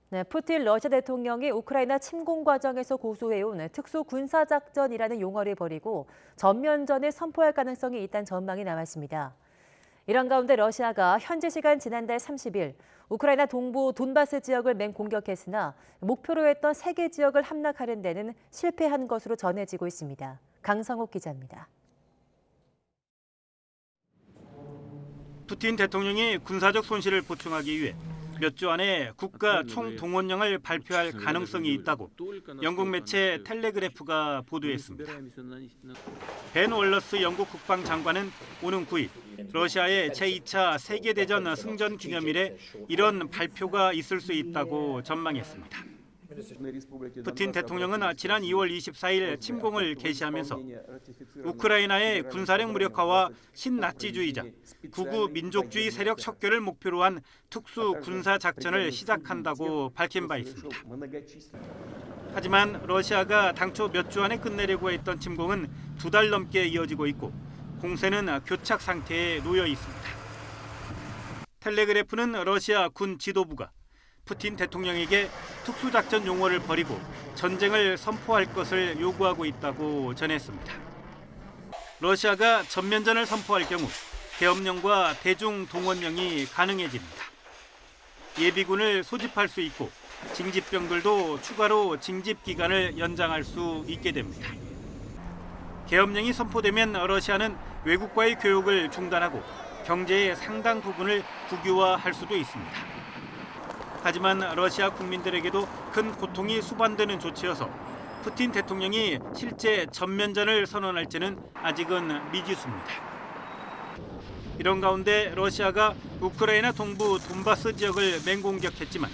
네, 푸틴 러시아 대통령이 우크라이나 침공 과정에서 고수해온 특수 군사작전이라는 용어를 버리고 전면전을 선포할 가능성이 있다는 전망이 나왔습니다. 이런 가운데 러시아가 현지 시간 지난달 30일 우크라이나 동부 돈바스 지역을 맹공격했으나 목표로 했던 3개 지역을 함락하는 데는 실패한 것으로 전해지고 있습니다. 강성욱 기자입니다. 푸틴 대통령이 군사적 손실을 보충하기 위해 몇 주 안에 국가 총동원령을 발표할 가능성이 있다고 영국 매체 텔레그래프가 보도했습니다. 벤 월러스 영국 국방장관은 오는 9일 러시아의 제2차 세계대전 승전 기념일에 이런 발표가 있을 수 있다고 전망했습니다. 푸틴 대통령은 지난 2월 24일 침공을 개시하면서 우크라이나의 군사력 무력화와 신나치주의자, 극우 민족주의 세력 척결을 목표로 한 특수 군사 작전을 시작한다고 밝힌 바 있습니다. 하지만 러시아가 당초 몇 주 안에 끝내려고 했던 침공은 2달 넘게 이어지고 있고 공세는 교착 상태에 놓여 있습니다. 텔레그래프는 러시아 군 지도부가 푸틴 대통령에게 특수작전 용어를 버리고 전쟁을 선포할 것을 요구하고 있다고 전했습니다. 러시아가 전면전을 선포할 경우 계엄령과 대중동원령이 가능해집니다. 예비군을 소집할 수 있고 징집병들도 추가로 징집 기간을 연장할 수 있게 됩니다. 계엄령이 선포되면 러시아는 외국과의 교역을 중단하고 경제의 상당 부분을 국유화할 수도 있습니다. 하지만 러시아 국민들에게도 큰 고통이 수반되는 조치여서 푸틴 대통령이 실제 전면전을 선언할지는 아직은 미지수입니다. 이런 가운데 러시아가 우크라이나 동부 돈바스 지역을 맹공격했지만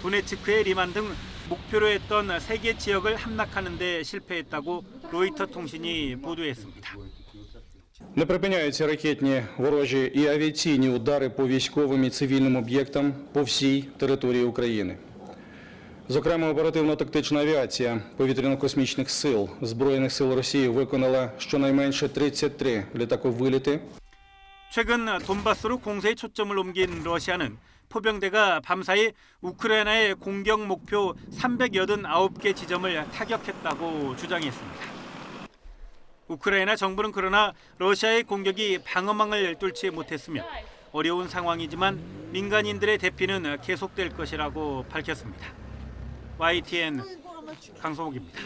도네츠크의 리만 등 목표로 했던 3개 지역을 함락하는 데 실패했다고 로이터 통신이 보도했습니다. Не припиняються ракетні ворожі і авіаційні удари по військовим і цивільним об'єктам по всій території України. Зокрема, оперативно-тактична авіація повітряно-космічних сил Збройних сил Росії виконала щонайменше 33 літаковиліти. 최근 돈바스로 공세의 초점을 옮긴 러시아는 포병대가 밤사이 우크라이나의 공격 목표 389개 지점을 타격했다고 주장했습니다. 우크라이나 정부는 그러나 러시아의 공격이 방어망을 뚫지 못했으며 어려운 상황이지만 민간인들의 대피는 계속될 것이라고 밝혔습니다. YTN 강성욱입니다.